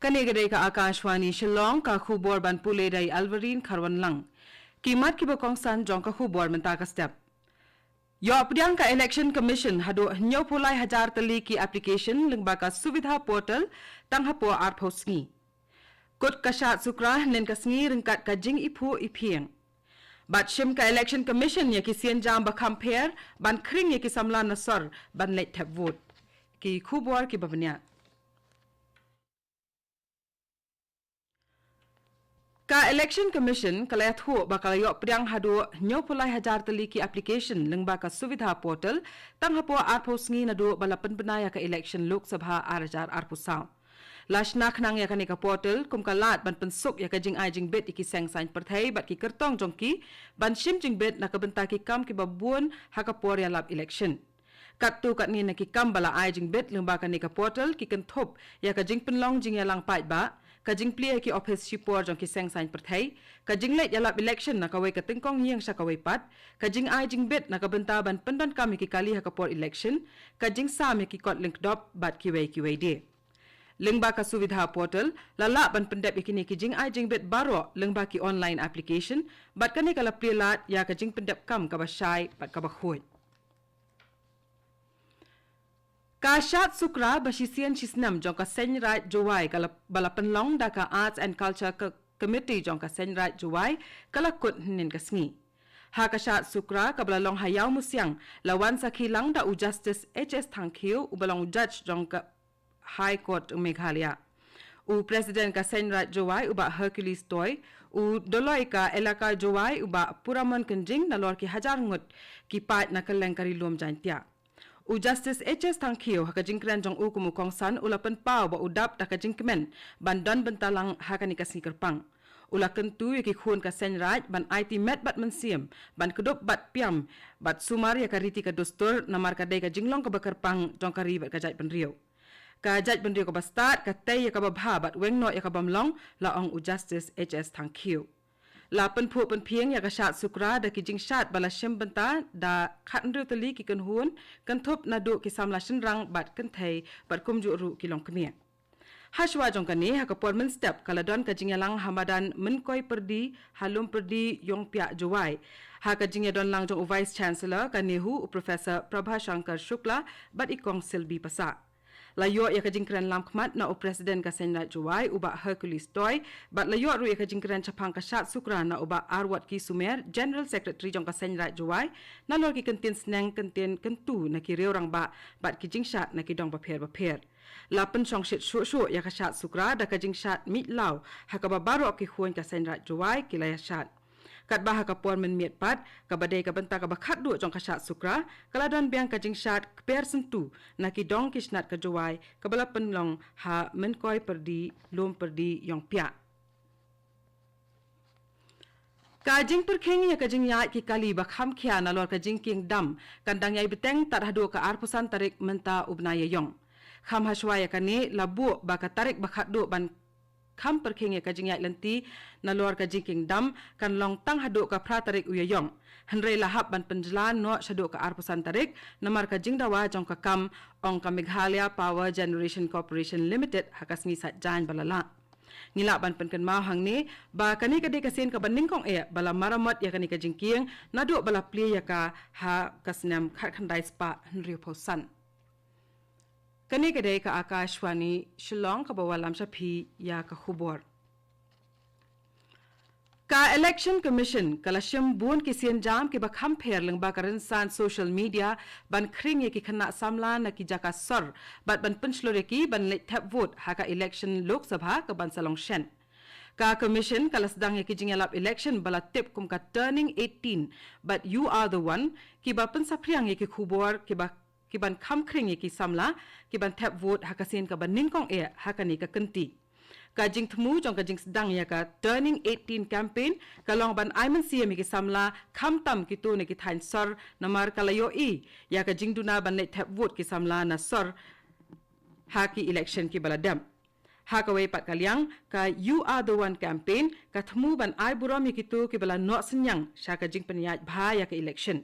Kanegade ka Akashvani Shillong ka khubor ban pule dai Alvarin Kharwan lang. Kimat ki bakong san jong ka khubor menta ka step. Yo apdiang ka Election Commission hado nyo pulai hajar tali ki application lingba ka suvidha portal tang hapo art posngi. Kut kashat sukra nen kasngi ringkat ka jing ipu ipieng. Bat shim ka Election Commission ya ki sien jam ba compare ban kring ya ki samla nasor ban late tap vote. Ki khubor ki babanya. Ka Election Commission kalayat ho bakal yok priang hado nyo pulai hajar tali ki application lengba ka suvidha portal tang hapo arpos ngi nado balapan benaya ka election Lok Sabha arajar arpusaw. Lashnak nang ya ka portal kum kalat ban pensuk ya ka jing ai jing bet iki seng sain perthai bat ki kertong jongki ban shim jing bet na ka benta ki kam ki babuan ha ka por ya lap election. Kat tu kat ni na ki kam bala ai jing bet lengba ka portal ki kan thop ya ka jing penlong jing ya lang pait ba kajing plia ki office shipor jong ki seng sain perthai kajing let yalap election na kawai ka tingkong yang sa kawai pat kajing ai jing bet na kabenta ban pendan kami ki kali ha kapor election kajing sam ki kot link dop bat ki wei de lingba ka suvidha portal lala ban pendep ikini ki jing ai jing bet baro lingba ki online application bat kani kala plia ya kajing pendep kam ka basai bat ka bakhoi Kashat sukra basisian sisnam jong ka senrai jowai kala balapan long da ka Arts and Culture Committee jong ka senrai jowai kala kut nin kasngi. Ha kashat sukra ka balalong hayaw musyang lawan sa kilang da u Justice HS Thangkhiu u balong judge jong ka High Court Meghalaya. U President ka senrai jowai u ba Hercules Toy u doloi ka elaka jowai u ba Puraman Kenjing na lor ki hajar ngut ki pat na kaleng kari lom jantia. U Justice HS Thangkhiu hakajing kran jong u kumukong san ulapan pau ba udap takajing kemen bandan bentalang hakani kasni kerpang ulakan tu yaki khun ka senraj ban IT met bat mensiam ban kedop bat piam bat sumar ya kariti ka dostur namar ka dai ka jinglong ka bakarpang jong kari bat ka jaj penriu ka jaj penriu ka bastat ka tay ya ka babha bat wengno ya ka bamlong laong u Justice HS Thangkhiu Lapan pu pen pieng ya kashat sukra da ki jing shat bala shem benta da khatnru tali ki kan hun kan thop na do ki samla shinrang bat kan thai bat kum ju ru ki long knia hashwa jong kani ha ka pormen step kala don ka jing lang hamadan men koi perdi halum perdi yong pya jowai ha ka jing don lang jong vice chancellor ka nehu professor Prabha Shankar Shukla bat ikong silbi pasa layo ya kajing kran lam khmat na o president ka senra jowai uba Hercules Toy bat layo ru ya kajing kran chapang ka shat sukra na uba Arwat ki Sumer general secretary jong ka senra jowai na lor ki kantin sneng kantin kantu na ki reurang ba bat ki jing shat na ki dong ba pher lapan song shit shu ya ka shat sukra da kajing shat mit law ha ka ba baro ki khuan ka senra jowai ki la shat kat bah ka por men miet pat ka badai ka benta ka bakhat du jong ka shat sukra kala don biang ka jing shat per sentu na ki dong kisnat ka jowai ka bala penlong ha men koi perdi lom perdi yong pya ka jing perkheng ya ka jing ya ki kali ba kham khia na lor ka jing king dam kandang yai beteng tar hadu ka arpusan tarik menta ubnaya yong kham hashwaya kani labu ba ka tarik bakhat du ban kham perkheng ya kajing yai lenti na lor kajing kingdom kan long tang hadu ka pra tarik uyayong hanrei lahap ban penjlan no shadu ka arpusan tarik namar kajing dawa jong ka kam ong ka Meghalaya Power Generation Corporation Limited hakasngi sat jan balala ngila ban penken mau hang ni ba kani kade kasen ka baning kong e bala maramot ya kani kajing kieng nadu bala pli ya ka ha kasnam khat khandai spa hanri posan Kani kadai ka Akashvani Shillong ka bawalam shapi ya ka khubor. Ka Election Commission kalashim bun ki sien jam ki bakham pher leng ba karan san social media ban khring ye ki khana samla na ki jaka sor bat ban punchlore ki ban let tap vote ha ka election Lok Sabha ka ban salong shen. Ka commission kalasdang ye ki jingalap election bala tip kum ka turning 18 but you are the one ki ba pensapriang ye ki khubor ki ban kham khring ye ki samla ki ban tap vote hakasin ka ban ningkong e hakani ka kanti ka jing thmu jong ka jing sedang ya ka turning 18 campaign ka long ban aiman siam ki samla kham tam ki tu ne ki thain sor namar kalayo e ya ka jing duna ban le tap vote ki samla na sor haki election ki baladam hakawai pat kalyang ka you are the one campaign ka thmu ban ai burom ki tu ki bala no senyang sha ka jing paniat bha ya ka election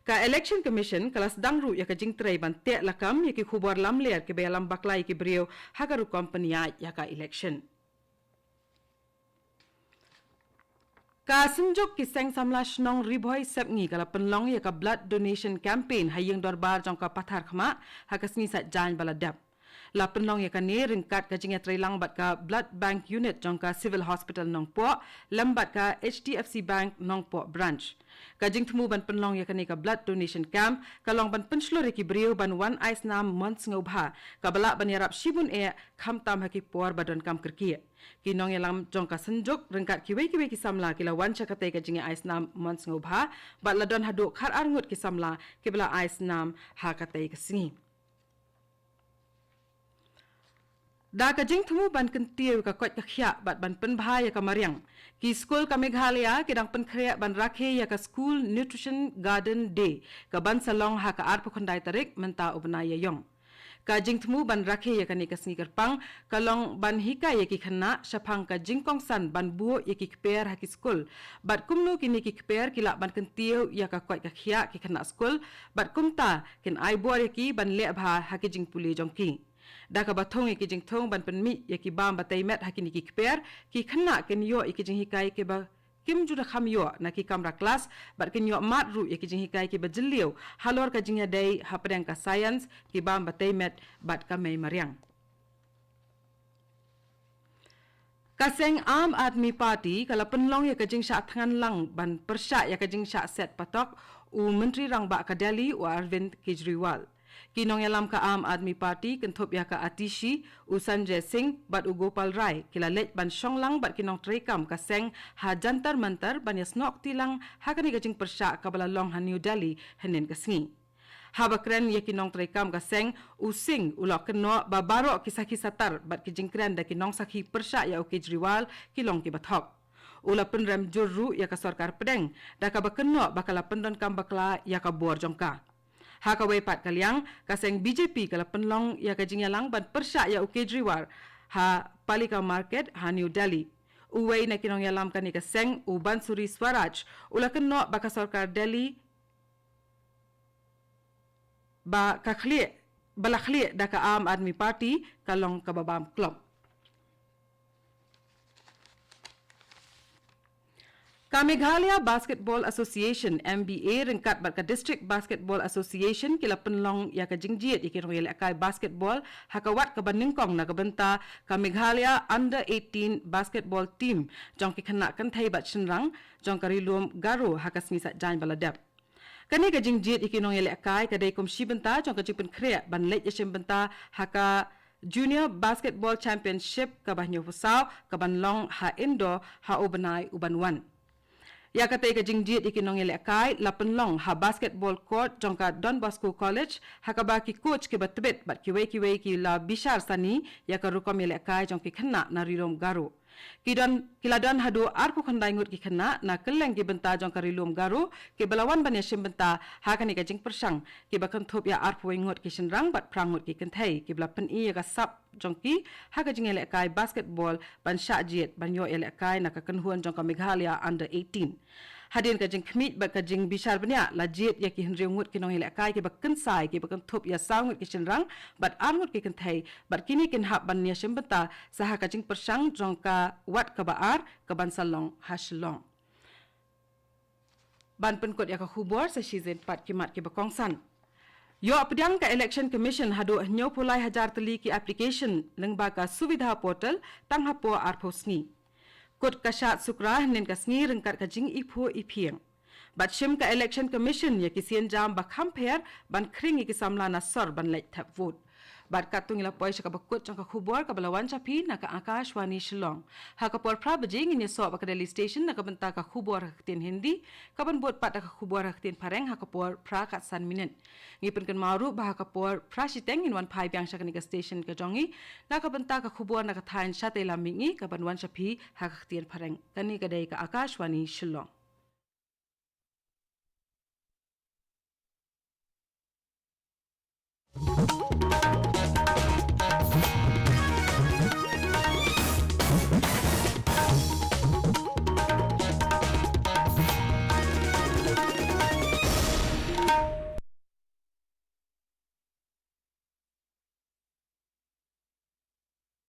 Ka Election Commission kala sedang ru ya ka jing tray ban te lakam ya ki khubor lam ler ke belam baklai ki brio hagaru company ya ka election. Ka senjuk ki seng samla shnong ribhoi sepngi kala penlong ya ka blood donation campaign hayeng dorbar jong ka pathar khama hakasni sat jan baladap. La penlong ya ka ne ringkat ka jinga trailang bat ka blood bank unit jong ka civil hospital nong po lambat ka HDFC bank nong po branch. Ka jing temu ban penlong ya ka ne ka blood donation camp kalong ban penslore ki brio ban wan ais nam months ngobha ka bala ban yarap shibun e kham tam haki por badon kam kerkie. Ki nong yalam jong ka senjuk ringkat ki wei ki samla ki la wan chakate ka jinga ais nam months ngobha bat ladon hadu khar arngut ki samla ki bala ais nam ha kate ka singi. Da ka jing temu ban kentiu ka kot ka khya bat ban pen bhai ya ka mariang ki school ka Meghalaya ki dang pen khria ban rakhe ya ka school nutrition garden day ka ban salong ha ka ar pukhandai tarik menta ubna ya yong ka jing temu ban rakhe ya ka ni ka sneaker pang kalong ban hika ya ki khana shapang ka jingkong san ban buo ya ki kper ha ki school bat kumnu ki ni ki kper ki la ban kentiu ya ka kot ka khya ki khana school bat kumta kin ai bor ya ki ban le bha ha ki jing puli jong ki da ka bathong ki jing thong ban penmi ya ki bam batai met hakini ki kper ki khana ken yo ki jing hikai ke ba kim ju da kham yo na ki kamra class bat ken yo mat ru ya ki jing hikai ki ba jilio halor ka jing ya dai hapreng ka science ki bam batai met bat ka mai mariang Kaseng Aam Aadmi Party kala penlong ya ka jing sha thangan lang ban persya ya ka jing sha set patok u menteri rang ba ka Delhi u Arvind Kejriwal Kinong yalam ka Aam Aadmi Party kenthop ya ka Atishi u Sanjay Singh bat u Gopal Rai kila lech ban shonglang bat kinong trekam ka seng ha jantar mantar ban yasnok tilang ha kani gajing persya ka bala long ha New Delhi hanen ka singi ha bakren ya kinong trekam ka seng u Singh u lok keno ba baro kisah-kisah tar bat kijing kren da kinong sakhi persya ya u Kejriwal kilong ki bathok ula penrem jurru ya ka sarkar pedeng da ka bakeno bakala pendon kam bakla ya ka bor jongka ha ka wepat kaliang kaseng BJP kala penlong ya ka jingyalang ban persya ya u Kejriwal ha Palika Market ha New Delhi uwei na kinong yalam kani kaseng u Bansuri Swaraj ula keno baka sarkar Delhi ba ka khli bala khli da ka Aam Aadmi Party kalong ka babam klop Ka Meghalaya Basketball Association MBA ringkat bat ka District Basketball Association kila penlong ya ka jingjiet ikin royal akai basketball hakawat ka baningkong na kabenta ka Meghalaya Under 18 Basketball Team jong ki khana kan thai bat shinrang jong ka rilum garo hakasmi sa jan baladap kani ka jingjiet ikin royal akai ka dai kom shibenta jong ka jingpen khre ban lech yashim benta haka Junior Basketball Championship ka bahnyo fusaw ka banlong ha indo ha ubanai ubanwan Ya kata ka jingjiet ikinong ile akai la penlong ha basketball court jongka Don Bosco College ha ka ba ki coach ke batbet bat ki wei ki la bishar sani ya ka rukom ile akai jongki khana na rilom garo kiladon hadu ar ku khandai ngut ki khana na keleng ki benta jong ka rilom garo ke belawan ban yashim benta ha ka ni ka jing persang ki bakan thop ya ar pu ngut ki shinrang bat prangut ki kenthai ki bla pen i ya ka sap jongki ha ka jing ile akai basketball ban sha jiet ban yo ile akai na ka kanhuan jong ka Meghalaya Under 18 Hadin ka jing khmit ba ka jing bishar banya la jiet ya ki henri ngut ki nong ile akai ki bakan sai ki bakan thop ya saungut ki shinrang bat ar ngut ki kenthai bat kini kin hab ban ya shimbata saha ka jing persang jong ka wat ka baar ka ban salong ha Shillong ban penkot ya ka khubor sa season pat ki mat ki bakongsan Yo pedang ka Election Commission hadu nyo pulai hajar teli ki application lengba ka suvidha portal tang hapo arposni Kot kashat sukra nen kasngi rengkat ka jing ipo ipieng bat shim ka Election Commission ya kisien jam ba compare ban kring ki samla na sor ban lek tap vote bat katung ila poi ka bakut jong ka khubor ka balawan chapi na ka Akashvani Shillong ha ka por prabjing ni so ba ka Delhi station na ka benta ka khubor tin Hindi ka ban bot pat ka khubor tin pareng ha ka por pra ka san minute ngi pen kan maru ba ka por prashiteng in wan pai byang shakani ka station ka jongi na ka benta ka khubor na ka thain shate lamingi ka ban wan chapi ha ka tin pareng kani ka dai ka Akashvani Shillong